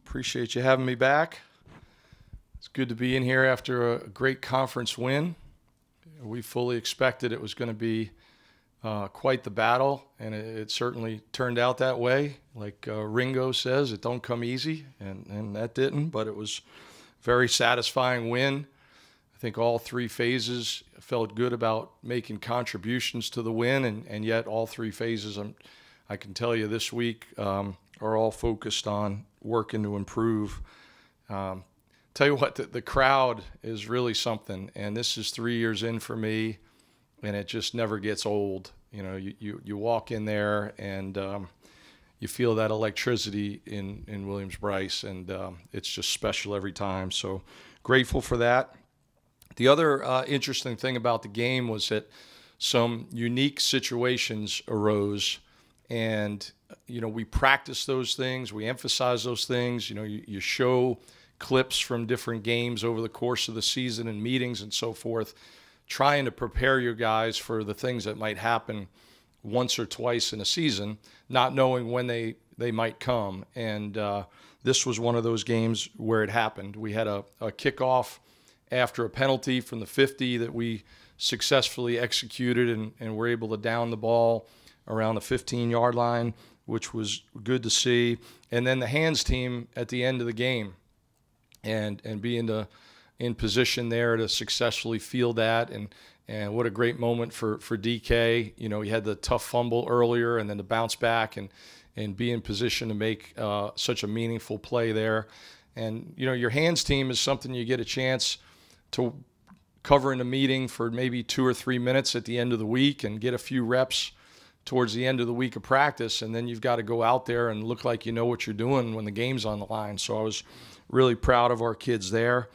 Appreciate you having me back. It's good to be in here after a great conference win. We fully expected it was going to be quite the battle, and it certainly turned out that way. Like Ringo says, it don't come easy, and that didn't, but it was a very satisfying win. I think all three phases felt good about making contributions to the win, and yet all three phases, I can tell you this week, are all focused on working to improve. Tell you what, the crowd is really something, and this is 3 years in for me, and it just never gets old. You know, you walk in there and you feel that electricity in Williams-Brice, and it's just special every time. So grateful for that. The other interesting thing about the game was that some unique situations arose, and you know, we practice those things, we emphasize those things. You know, you show clips from different games over the course of the season and meetings and so forth, trying to prepare your guys for the things that might happen once or twice in a season, not knowing when they might come. And this was one of those games where it happened. We had a kickoff after a penalty from the 50 that we successfully executed, and were able to down the ball around the 15-yard line, which was good to see. And then the hands team at the end of the game, and being in position there to successfully field that, and what a great moment for DK. You know, he had the tough fumble earlier, and then to bounce back and be in position to make such a meaningful play there. And you know, your hands team is something you get a chance to cover in a meeting for maybe 2 or 3 minutes at the end of the week and get a few reps towards the end of the week of practice, and then you've got to go out there and look like you know what you're doing when the game's on the line. So I was really proud of our kids there.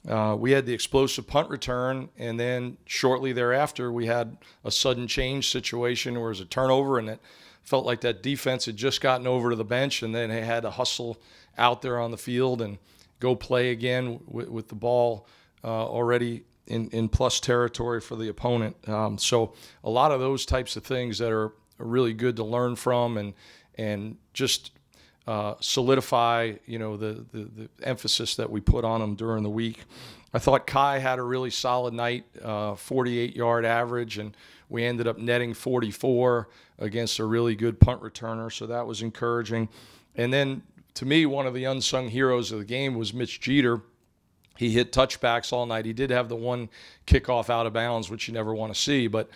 We had the explosive punt return, and then shortly thereafter we had a sudden change situation where it was a turnover, and it felt like that defense had just gotten over to the bench, and then they had to hustle out there on the field and go play again with the ball already in plus territory for the opponent. So a lot of those types of things that are really good to learn from, and just solidify, you know, the emphasis that we put on them during the week. I thought Kai had a really solid night, 48-yard average, and we ended up netting 44 against a really good punt returner, so that was encouraging. And then, to me, one of the unsung heroes of the game was Mitch Jeter. He hit touchbacks all night. He did have the one kickoff out of bounds, which you never want to see, but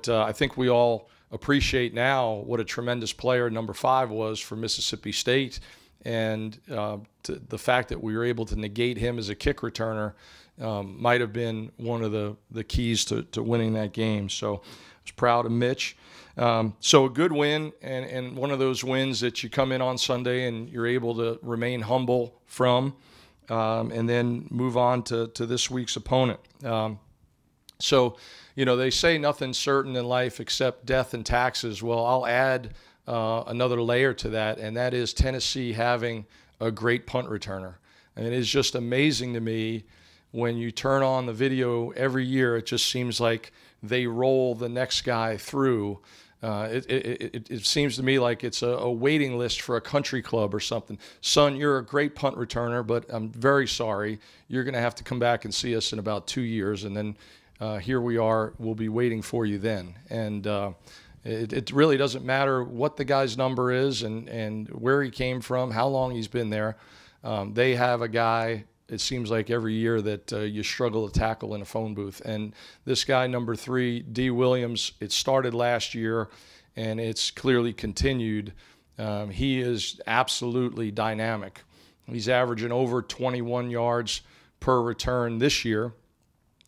I think we all appreciate now what a tremendous player number 5 was for Mississippi State, and the fact that we were able to negate him as a kick returner might have been one of the keys to winning that game. So I was proud of Mitch. So a good win, and one of those wins that you come in on Sunday and you're able to remain humble from, and then move on to this week's opponent. So, you know, they say nothing's certain in life except death and taxes. Well, I'll add another layer to that, and that is Tennessee having a great punt returner. And it is just amazing to me when you turn on the video every year, it just seems like they roll the next guy through. It seems to me like it's a waiting list for a country club or something. Son, you're a great punt returner, but I'm very sorry. You're going to have to come back and see us in about 2 years, and then here we are. We'll be waiting for you then. And it really doesn't matter what the guy's number is and where he came from, how long he's been there. They have a guy, it seems like every year, that you struggle to tackle in a phone booth. And this guy, number 3, D. Williams, it started last year, and it's clearly continued. He is absolutely dynamic. He's averaging over 21 yards per return this year.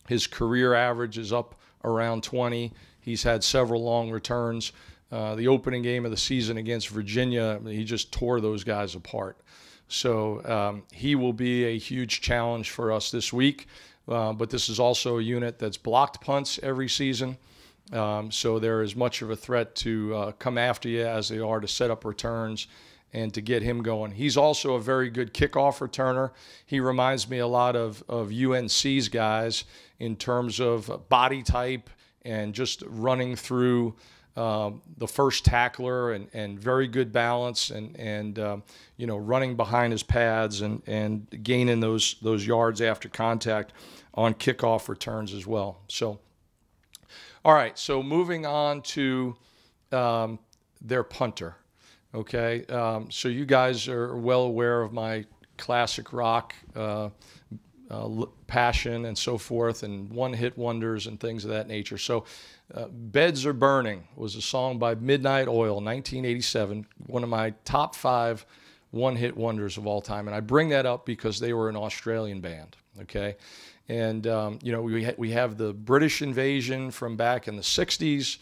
His career average is up around 20. He's had several long returns. The opening game of the season against Virginia, he just tore those guys apart. So he will be a huge challenge for us this week. But this is also a unit that's blocked punts every season. So they're as much of a threat to come after you as they are to set up returns and to get him going. He's also a very good kickoff returner. He reminds me a lot of UNC's guys in terms of body type and just running through the first tackler and very good balance and you know, running behind his pads and gaining those yards after contact on kickoff returns as well. So, all right, so moving on to their punter. Okay, so you guys are well aware of my classic rock passion and so forth, and one-hit wonders and things of that nature. So Beds Are Burning was a song by Midnight Oil, 1987, one of my top 5 one-hit wonders of all time. And I bring that up because they were an Australian band, okay? And, you know, we have the British invasion from back in the 60s,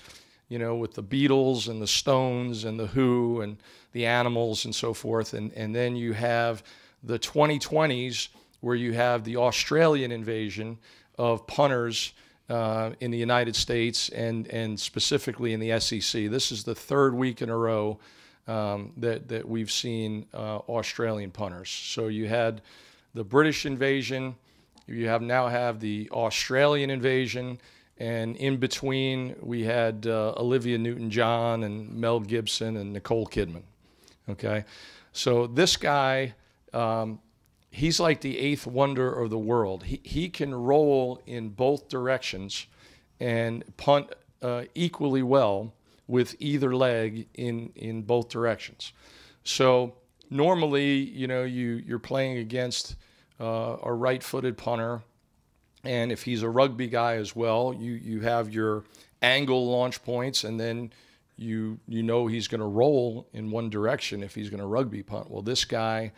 you know, with the Beatles and the Stones and the Who and the Animals and so forth. And then you have the 2020s where you have the Australian invasion of punters in the United States and specifically in the SEC. This is the 3rd week in a row that we've seen Australian punters. So you had the British invasion, you now have the Australian invasion, and in between we had Olivia Newton-John and Mel Gibson and Nicole Kidman. Okay, so this guy, he's like the 8th wonder of the world. He can roll in both directions and punt equally well with either leg in both directions. So normally, you know, you're playing against a right-footed punter, and if he's a rugby guy as well, you have your angle launch points, and then you know he's going to roll in one direction if he's going to rugby punt. Well, this guy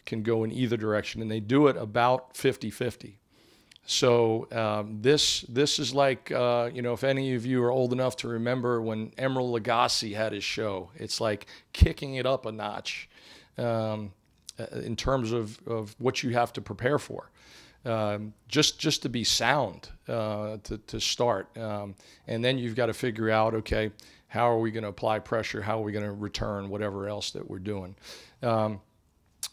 can go in either direction, and they do it about 50-50. So this is like, you know, if any of you are old enough to remember when Emeril Lagasse had his show, it's like kicking it up a notch in terms of what you have to prepare for. Just to be sound to start. And then you've got to figure out, okay, how are we going to apply pressure? How are we going to return whatever else that we're doing?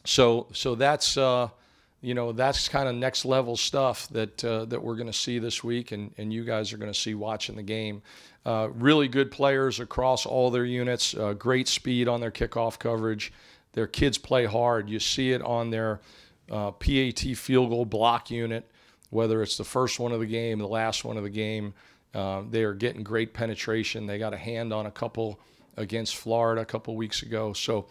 So that's, you know, that's kind of next level stuff that we're going to see this week, and you guys are going to see watching the game. Really good players across all their units, great speed on their kickoff coverage. Their kids play hard. You see it on their PAT field goal block unit, whether it's the first one of the game, the last one of the game. They are getting great penetration. They got a hand on a couple against Florida a couple weeks ago. So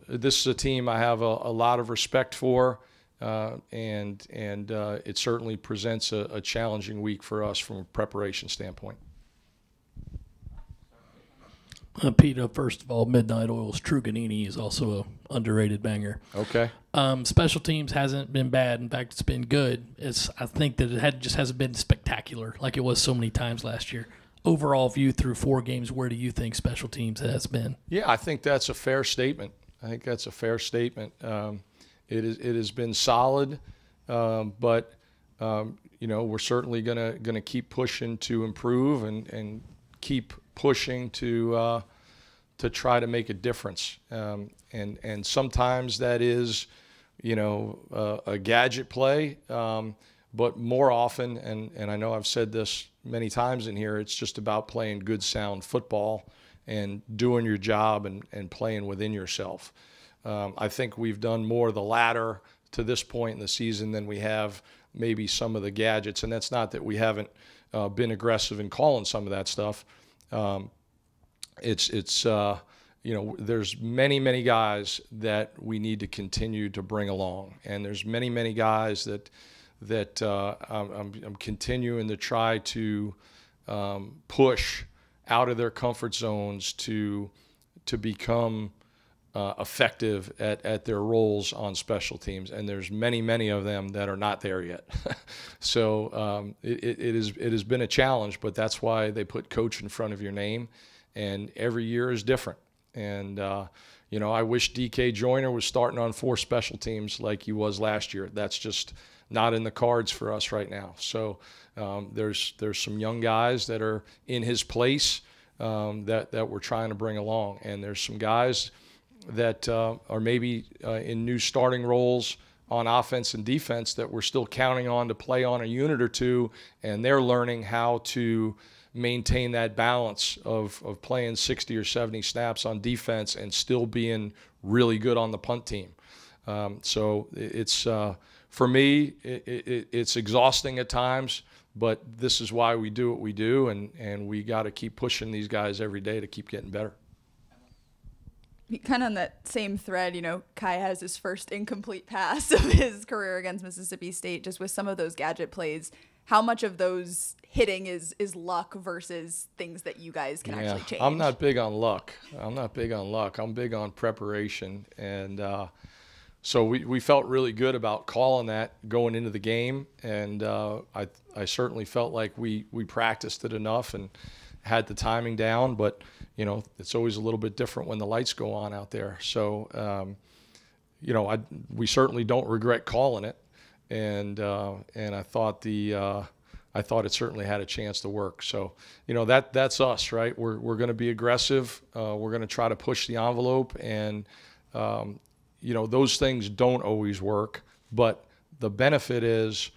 this is a team I have a lot of respect for, and it certainly presents a challenging week for us from a preparation standpoint. Pete, first of all, Midnight Oil's Truganini is also an underrated banger. Okay. Special teams hasn't been bad. In fact, it's been good. I think that it just hasn't been spectacular like it was so many times last year. Overall view through 4 games, where do you think special teams has been? Yeah, I think that's a fair statement. It has been solid, but you know, we're certainly gonna keep pushing to improve and keep pushing to try to make a difference. And sometimes that is, you know, a gadget play, but more often, and I know I've said this many times in here, it's just about playing good, sound football and doing your job and playing within yourself. I think we've done more of the latter to this point in the season than we have maybe some of the gadgets, and that's not that we haven't been aggressive in calling some of that stuff. It's you know, there's many guys that we need to continue to bring along, and there's many guys that I'm continuing to try to push out of their comfort zones to become effective at their roles on special teams, and there's many of them that are not there yet. So it has been a challenge, but that's why they put coach in front of your name, and every year is different. And you know, I wish DK Joyner was starting on 4 special teams like he was last year. That's just not in the cards for us right now. So there's some young guys that are in his place that we're trying to bring along, and there's some guys that are maybe in new starting roles on offense and defense that we're still counting on to play on a unit or two, and they're learning how to maintain that balance of playing 60 or 70 snaps on defense and still being really good on the punt team. So it's for me, it's exhausting at times, but this is why we do what we do, and we got to keep pushing these guys every day to keep getting better. Kind of on that same thread, you know, Kai has his first incomplete pass of his career against Mississippi State, just with some of those gadget plays. How much of those hitting is luck versus things that you guys can actually change? I'm not big on luck. I'm big on preparation. And so we felt really good about calling that going into the game. And I certainly felt like we practiced it enough and had the timing down. But, you know, it's always a little bit different when the lights go on out there. So, you know, we certainly don't regret calling it. And I thought I thought it certainly had a chance to work. So, you know, that's us, right? We're going to be aggressive. We're going to try to push the envelope, and you know, those things don't always work. But the benefit is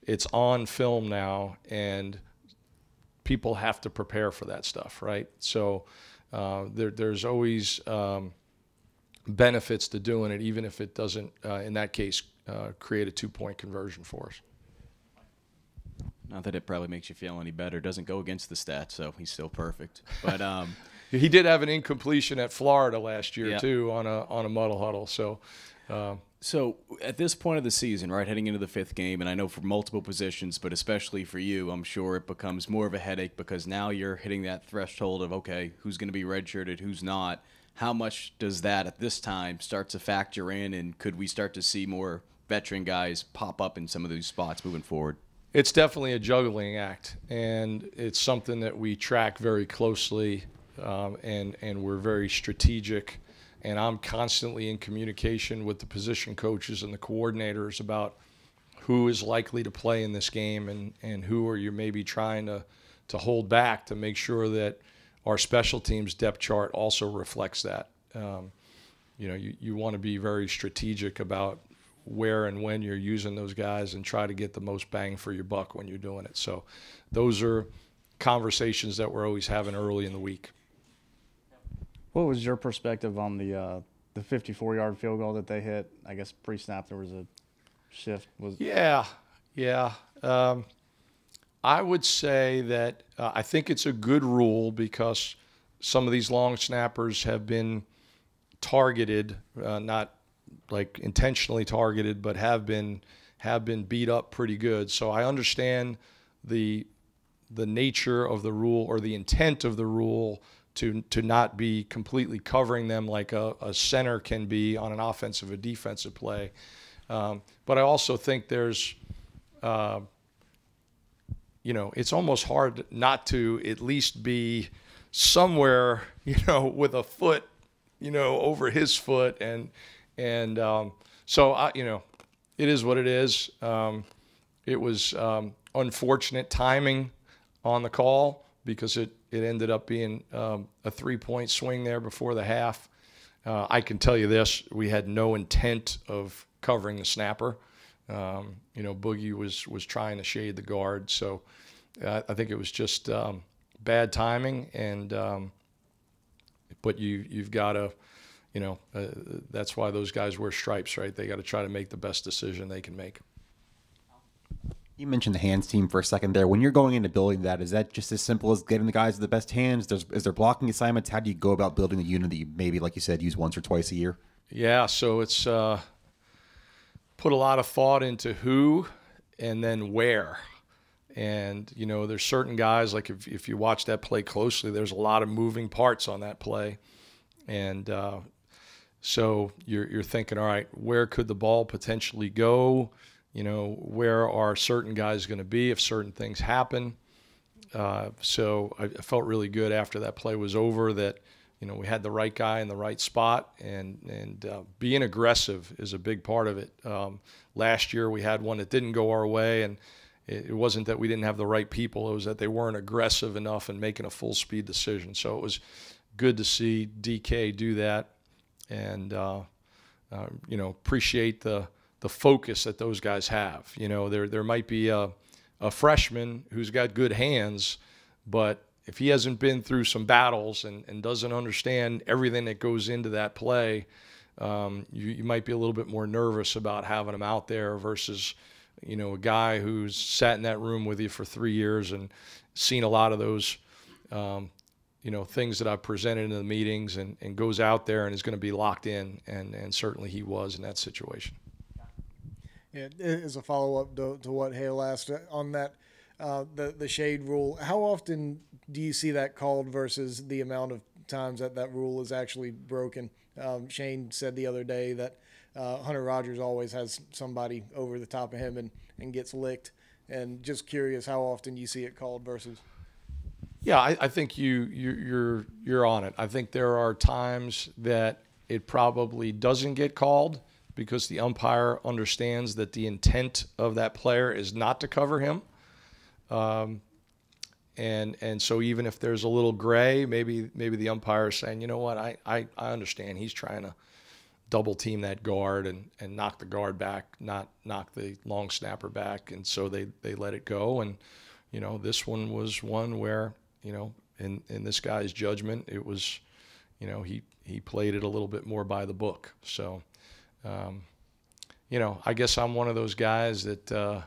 it's on film now, and people have to prepare for that stuff, right? So there's always benefits to doing it, even if it doesn't, in that case, create a 2-point conversion for us. Not that it probably makes you feel any better. It doesn't go against the stats, so he's still perfect. But he did have an incompletion at Florida last year, yeah, too, on a muddle huddle. So at this point of the season, right, heading into the 5th game, and I know for multiple positions, but especially for you, I'm sure it becomes more of a headache because now you're hitting that threshold of, okay, who's going to be redshirted, who's not. How much does that at this time start to factor in, and could we start to see more veteran guys pop up in some of these spots moving forward? It's definitely a juggling act, and it's something that we track very closely, and we're very strategic. And I'm constantly in communication with the position coaches and the coordinators about who is likely to play in this game and who are you maybe trying to hold back to make sure that our special teams depth chart also reflects that. You know, you want to be very strategic about where and when you're using those guys and try to get the most bang for your buck when you're doing it. So those are conversations that we're always having early in the week. What was your perspective on the 54-yard field goal that they hit? I guess pre-snap there was a shift. Yeah. I would say that I think it's a good rule because some of these long snappers have been targeted, not like intentionally targeted, but have been beat up pretty good. So I understand the nature of the rule or the intent of the rule to not be completely covering them like a center can be on an offensive or defensive play. But I also think there's, you know, it's almost hard not to at least be somewhere, you know, with a foot, you know, over his foot. And so, you know, it is what it is. It was unfortunate timing on the call because it ended up being a 3-point swing there before the half. I can tell you this, we had no intent of covering the snapper. You know, Boogie was trying to shade the guard. So I think it was just bad timing. And but you've got to, you know, that's why those guys wear stripes, right? They got to try to make the best decision they can make. You mentioned the hands team for a second there. When you're going into building that, is that just as simple as getting the guys the best hands? Is there blocking assignments? How do you go about building a unit that you maybe, like you said, use once or twice a year? Yeah, so it's put a lot of thought into who and then where. And, you know, there's certain guys, like if you watch that play closely, there's a lot of moving parts on that play. And so you're thinking, all right, where could the ball potentially go? You know, where are certain guys going to be if certain things happen? So I felt really good after that play was over that, you know, we had the right guy in the right spot, and being aggressive is a big part of it. Last year we had one that didn't go our way, and it wasn't that we didn't have the right people. It was that they weren't aggressive enough in making a full-speed decision. So it was good to see DK do that, and you know, appreciate the focus that those guys have. You know, there might be a freshman who's got good hands, But if he hasn't been through some battles and doesn't understand everything that goes into that play, you might be a little bit more nervous about having him out there versus, you know, a guy who's sat in that room with you for 3 years and seen a lot of those, you know, things that I've presented in the meetings and goes out there and is going to be locked in. And certainly he was in that situation. Yeah, as a follow-up to what Hale asked on that, the shade rule, how often do you see that called versus the amount of times that rule is actually broken? Shane said the other day that Hunter Rogers always has somebody over the top of him and gets licked. And just curious how often you see it called versus. Yeah, I think you're on it. I think there are times that it probably doesn't get called because the umpire understands that the intent of that player is not to cover him. And so even if there's a little gray, maybe the umpire is saying, you know what, I understand he's trying to double team that guard and knock the guard back, not knock the long snapper back. And so they let it go. And, you know, this one was one where, you know, in this guy's judgment, it was, you know, he played it a little bit more by the book. So, you know, I guess I'm one of those guys that,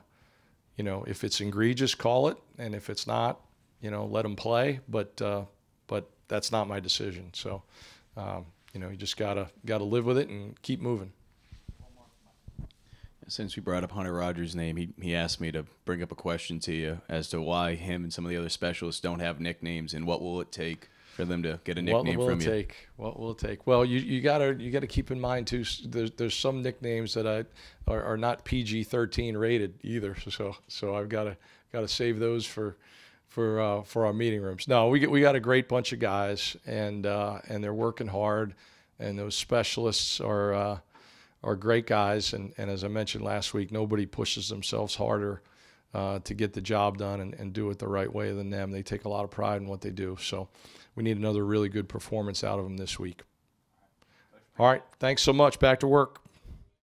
you know, if it's egregious, call it. And if it's not, you know, let him play. But that's not my decision. So, you know, you just gotta live with it and keep moving. Since we brought up Hunter Rogers' name, he asked me to bring up a question to you as to why him and some of the other specialists don't have nicknames, and what will it take for them to get a nickname from you? What will it take? Well, you gotta keep in mind too. There's some nicknames that are not PG-13 rated either. So I've gotta save those for our meeting rooms. No, we got a great bunch of guys, and they're working hard, and those specialists are great guys. And as I mentioned last week, nobody pushes themselves harder to get the job done and do it the right way than them. They take a lot of pride in what they do. So we need another really good performance out of them this week. All right. Thanks so much. Back to work.